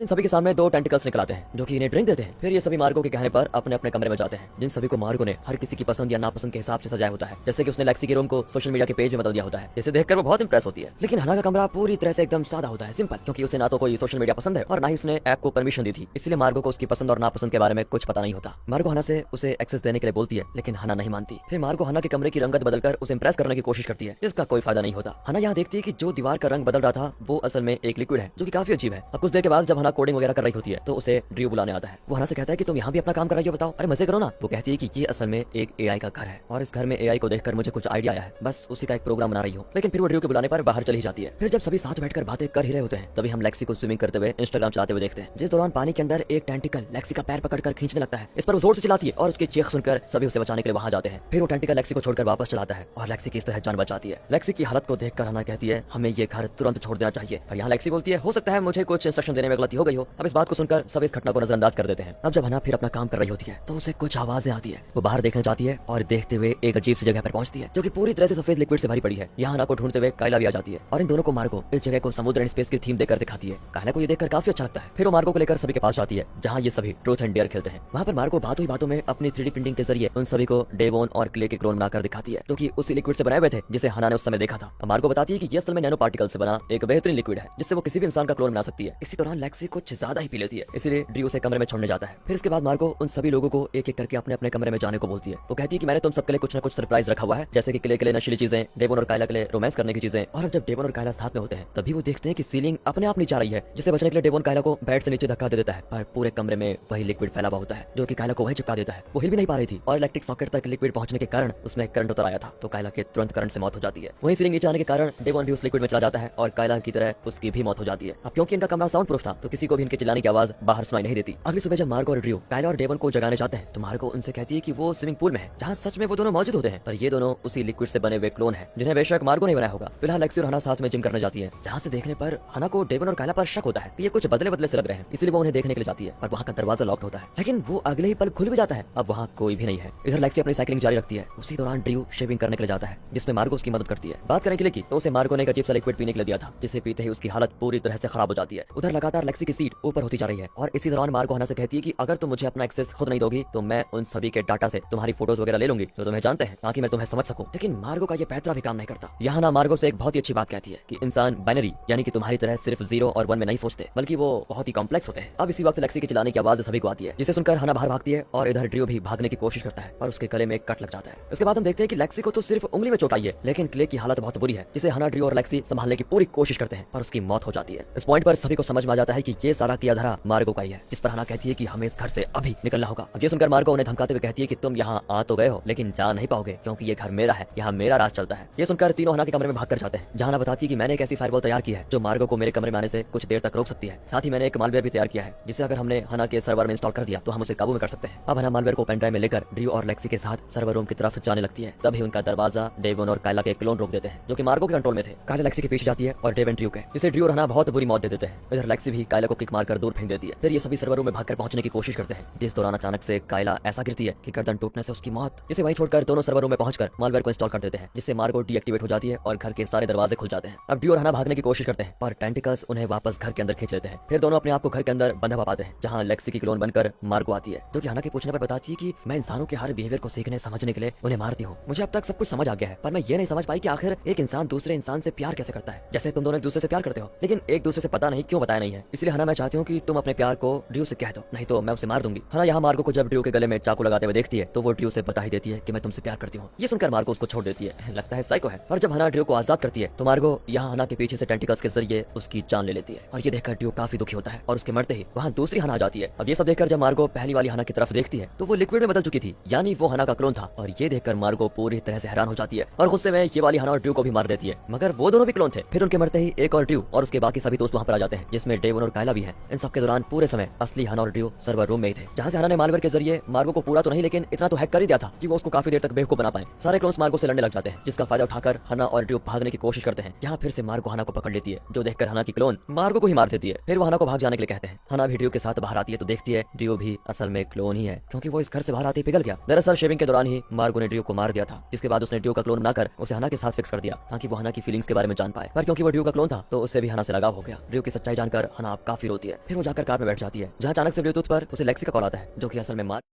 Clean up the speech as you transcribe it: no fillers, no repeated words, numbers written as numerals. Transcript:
इन सभी के सामने दो टेंटिकल्स निकल आते हैं जो कि इन्हें ड्रिंक देते हैं। फिर ये सभी मार्गो के कहने पर अपने अपने कमरे में जाते हैं, जिन सभी को मार्गो ने हर किसी की पसंद या नापसंद के हिसाब से सजाया होता है। जैसे कि उसने लेक्सी के रूम को सोशल मीडिया के पेज में बदल दिया होता है, जिसे देखकर वो बहुत इंप्रेस होती है। लेकिन हना का कमरा पूरी तरह से एकदम सादा होता है, सिंपल, क्योंकि उसे ना तो कोई सोशल मीडिया पसंद है और ना ही उसने ऐप को परमिशन दी थी। इसलिए मार्गो को उसकी पसंद और नापसंद के बारे में कुछ पता नहीं होता। मार्गो हना से उसे एक्सेस देने के लिए बोलती है, लेकिन हना नहीं मानती। फिर मार्गो हना के कमरे की रंगत बदलकर उसे इंप्रेस करने की कोशिश करती है, जिसका कोई फायदा नहीं होता। हना यहाँ देखती है कि जो दीवार का रंग बदल रहा था वो असल में एक लिक्विड है, जो कि काफी अजीब है। अब कुछ देर के बाद जब हना कोडिंग वगैरह कर रही होती है तो उसे ड्रू बुलाने आता है। वो हना से कहता है कि तुम यहाँ भी अपना काम कर रही हो, बताओ, अरे मजे करो ना। वो कहती है कि ये असल में एक एआई का घर है और इस घर में एआई को देखकर मुझे कुछ आइडिया आया है, बस उसी का एक प्रोग्राम बना रही हूँ। लेकिन फिर वो ड्रू के बुलाने पर बाहर चली जाती है। फिर जब सभी साथ बैठकर बातें कर ही रहे होते हैं तभी हम लेक्सी को स्विमिंग करते हुए इंस्टाग्राम चलाते हुए देखते हैं, जिस दौरान पानी के अंदर एक टेंटिकल लेक्सी का पैर पकड़कर खींचने लगता है। इस पर वो जोर से चिल्लाती है और उसकी चीख सुनकर सभी उसे बचाने के लिए वहां जाते हैं। फिर वो टेंटिकल लेक्सी को छोड़कर वापस चलाता है और लेक्सी की इस तरह जान बचाती है। लेक्सी की हालत को देखकर हना कहती है, हमें ये घर तुरंत छोड़ देना चाहिए। और यहाँ लेक्सी बोलती है, हो सकता है मुझे कुछ इंस्ट्रक्शन देने में गलती हो गई हो। अब इस बात को सुनकर सब इस घटना को नजरअंदाज कर देते हैं। अब जब हना फिर अपना काम कर रही होती है तो उसे कुछ आवाजें आती है। वो बाहर देखने जाती है और देखते हुए एक अजीब सी जगह पर पहुंचती है जो कि पूरी तरह से सफेद लिक्विड से भरी पड़ी है। यहाँ हना को ढूंढते हुए कायला भी आ जाती है और इन दोनों को मार्गो इस जगह को समुद्र एंड स्पेस की थीम देकर दिखाती है। कायला को ये देखकर काफी अच्छा लगता है। फिर वो मार्गो को लेकर सभी के पास जाती है जहाँ ये सभी ट्रूथ एंड डेयर खेलते हैं। वहाँ पर मार्गो बातों ही बातों में अपनी 3D प्रिंटिंग के जरिए उन सभी को डेवोन और क्ले के क्लोन बनाकर दिखाती है, जो कि उसी लिक्विड से बनाए हुए थे जिसे हना ने उस समय देखा था। मार्गो बताती है कि ये असल में नैनो पार्टिकल से बना एक बेहतरीन लिक्विड है जिससे वो किसी भी इंसान का क्लोन बना सकती है। इसी दौरान लेक्सी कुछ ज्यादा ही पी लेती है, इसलिए ड्रू उसे कमरे में छोड़ने जाता है। फिर इसके बाद मार्गो उन सभी लोगों को एक एक करके अपने अपने कमरे में जाने को बोलती है। वो कहती है कि मैंने तुम सबके लिए कुछ न कुछ सरप्राइज रखा हुआ है, जैसे कि क्ले के लिए नशीली चीजें, डेवोन और कायला के लिए रोमांस करने की चीजें। और अब जब डेवोन और कायला साथ में होते हैं तभी वो देखते हैं कि सीलिंग अपने आप नीचे आ रही है, जिससे बचने के लिए डेवोन कायला को बेड से नीचे धक्का दे देता है। पर पूरे कमरे में वही लिक्विड फैला हुआ होता है जो कि कायला को वही चिपका देता है। वो हिल भी नहीं पा रही थी और इलेक्ट्रिक सॉकेट तक लिक्विड पहुंचने के कारण उसमें करंट उतर आया था, तो कायला के तुरंत करंट से मौत हो जाती है। वहीं सीलिंग नीचे आने के कारण डेवोन भी उस लिक्विड में चला जाता है और कायला की तरह उसकी भी मौत हो जाती है। अब क्योंकि इनका कमरा साउंड प्रूफ था तो किसी को भी इनके चिल्लाने की आवाज बाहर सुनाई नहीं देती। अगली सुबह जब मार्गो और ड्रू कायला और डेवोन को जगाने जाते हैं तो मार्गो उनसे कहती है कि वो स्विमिंग पूल में है जहाँ सच में वो दोनों मौजूद होते हैं, पर ये दोनों उसी लिक्विड से बने हुए क्लोन हैं जिन्हें बेशक मार्गो नहीं बनाया होगा। फिलहाल लेक्सी और हना साथ में जिम करने जाती है, जहाँ से देखने पर हना को डेवोन और कायला पर शक होता है कि ये कुछ बदले बदले से लग रहे हैं, इसलिए वो उन्हें देखने के लिए जाती है। पर वहाँ का दरवाजा लॉक्ड होता है, लेकिन वो अगले ही पल खुल भी जाता है। अब वहाँ कोई भी नहीं है। इधर लेक्सी अपनी साइकिलिंग जारी रखती है। उसी दौरान ड्रू शेविंग करने के लिए जाता है, जिसमें मार्गो उसकी मदद करती है। बात करने के लिए की तो उसे मार्गो ने एक अजीब सा लिक्विड पीने के लिए दिया था, जिसे पीते ही उसकी हालत पूरी तरह से खराब हो जाती है। उधर लगातार लेक्सी की सीट ऊपर होती जा रही है और इसी दौरान मार्गो हना से कहती है कि अगर तुम मुझे अपना एक्सेस खुद नहीं दोगी तो मैं उन सभी के डाटा से तुम्हारी फोटोज वगैरह ले लूंगी जो तुम्हें जानते हैं, ताकि मैं तुम्हें समझ सकूं। लेकिन मार्गो का ये पैतरा भी काम नहीं करता। यहाँ ना मार्गो से एक बहुत ही अच्छी बात कहती है कि इंसान बाइनरी यानी कि तुम्हारी तरह सिर्फ 0 और 1 में नहीं सोचते, बल्कि वो बहुत ही कॉम्प्लेक्स होते हैं। अब इसी वक्त लेक्सी के चिल्लाने की आवाज सभी को आती है, जिसे सुनकर हना बाहर भागती है और इधर ड्रू भी भागने की कोशिश करता है पर उसके गले में एक कट लग जाता है। इसके बाद हम देखते हैं कि लेक्सी को तो सिर्फ उंगली में चोट आई है, लेकिन क्ले की हालत बहुत बुरी है, जिसे हना, ड्रू और लेक्सी संभालने की पूरी कोशिश करते हैं पर उसकी मौत हो जाती है। इस पॉइंट पर सभी को समझ में आ जाता है कि ये सारा किया धरा मार्गो का ही है, जिस पर हना कहती है कि हमें इस घर से अभी निकलना होगा। अब ये सुनकर मार्गो उन्हें धमकाते हुए कहती है कि तुम यहाँ आ तो गए हो लेकिन जा नहीं पाओगे, क्योंकि ये घर मेरा है, यहाँ मेरा राज चलता है। ये सुनकर तीनों हना के कमरे में भाग कर जाते हैं, जहाँ हना बताती है कि मैंने एक ऐसी फायरवॉल तैयार की है जो मार्गो को मेरे कमरे में आने से कुछ देर तक रोक सकती है। साथ ही मैंने एक मालवेयर भी तैयार किया है, जिसे अगर हमने हना के सर्वर में इंस्टॉल कर दिया तो हम उसे काबू में कर सकते हैं। अब हना मालवेयर को पेन ड्राइव में लेकर ड्रू और लेक्सी के साथ सर्वर रूम की तरफ जाने लगती है। तभी उनका दरवाजा डेवोन और कायला के क्लोन रोक देते हैं, जो कि मार्गो के कंट्रोल में थे। कायला लेक्सी के पीछे जाती है और डेवन ड्रू के, जिसे ड्रू और हना बहुत बुरी मौत दे देते हैं। इधर लेक्सी भी कायला को किक मारकर दूर फेंक देती है। फिर ये सभी सर्वर रूम में भागकर पहुंचने की कोशिश करते हैं, जिस दौरान अचानक से कायला ऐसा गिरती है कि गर्दन टूटने से उसकी मौत, जिसे वहीं छोड़कर दोनों सर्वर रूम में पहुंचकर मालवेयर को इंस्टॉल कर देते हैं, जिससे मार्गो डीएक्टिवेट हो जाती है और घर के सारे दरवाजे खुल जाते हैं। अब ड्रू और हना भागने की कोशिश करते हैं पर टेंटिकल्स उन्हें वापस घर के अंदर खींच लेते हैं। फिर दोनों अपने आप को घर के अंदर बंधा पाते हैं, जहाँ लेक्सी की क्लोन बनकर मार्गो आती है, जो कि हना के पूछने पर बताती है कि मैं इंसानों के हर बिहेवियर को सीखने समझने के लिए उन्हें मारती हूँ। मुझे अब तक सब कुछ समझ आ गया है, पर मैं ये नहीं समझ पाई कि आखिर एक इंसान दूसरे इंसान से प्यार कैसे करता है। जैसे तुम दोनों एक दूसरे से प्यार करते हो, लेकिन एक दूसरे से पता नहीं क्यों बताया नहीं है। इसलिए हना, मैं चाहती हूँ कि तुम अपने प्यार को ड्रू से कह दो, नहीं तो मैं उसे मार दूंगी। हना यहाँ मार्गो को जब ड्रू के गले में चाकू लगाते हुए देखती है तो वो ड्रू से बता ही देती है कि मैं तुमसे प्यार करती हूँ। ये सुनकर मार्गो उसको छोड़ देती है, लगता है साइको है। और जब हना ड्रू को आजाद करती है तो मार्गो यहाँ हना के पीछे से टेंटिकल्स के जरिए उसकी जान ले लेती है। और ये देखकर ड्रू काफी दुखी होता है और उसके मरते ही वहाँ दूसरी हना आ जाती है। अब ये सब देखकर जब मार्गो पहली वाली हना की तरफ देखती है तो वो लिक्विड में बदल चुकी थी, यानी वो हना का क्लोन था। और ये देखकर मार्गो पूरी तरह से हैरान हो जाती है और गुस्से में ये वाली हना और ड्रू को भी मार देती है, मगर वो दोनों भी क्लोन थे। फिर उनके मरते ही एक और ड्रू और उसके बाकी सभी दोस्त वहाँ पर आ जाते हैं, जिसमें डेवन और कायला भी है। इन सब के दौरान पूरे समय असली हना और ड्रू सर्वर रूम में ही थे, जहाँ से हना ने मालवेयर के जरिए मार्गो को पूरा तो नहीं लेकिन इतना तो हैक कर ही दिया था कि वो उसको काफी देर तक बेवकूफ बना पाए। सारे क्लोन्स मार्गो से लड़ने लग जाते हैं, जिसका फायदा उठाकर हना और ड्रू भागने की कोशिश करते हैं। यहाँ फिर से मार्गो हना को पकड़ लेती है, जो देखकर हना की क्लोन मार्गो को ही मार देती है। फिर वो हना को भाग जाने के लिए कहते हैं। हना भी ड्रू के साथ बाहर आती है तो देखती है ड्रू भी असल में क्लोन ही है, क्योंकि वो इस घर से बाहर आते ही पिघल गया। दरअसल शेविंग के दौरान ही मार्गो ने ड्रू को मार दिया था, जिसके बाद उसने ड्रू का क्लोन बनाकर उसे हना के साथ फिक्स कर दिया ताकि वो हना की फीलिंग्स के बारे में जान पाए। पर क्योंकि वो ड्रू का क्लोन था तो उससे भी हना से लगाव हो गया। ड्रू की सच्चाई जानकर हना काफी रोती है। फिर वो जाकर कार में बैठ जाती है, जहाँ अचानक से ब्लूटूथ पर उसे लेक्सी का कॉल आता है, जो कि असल में मार्क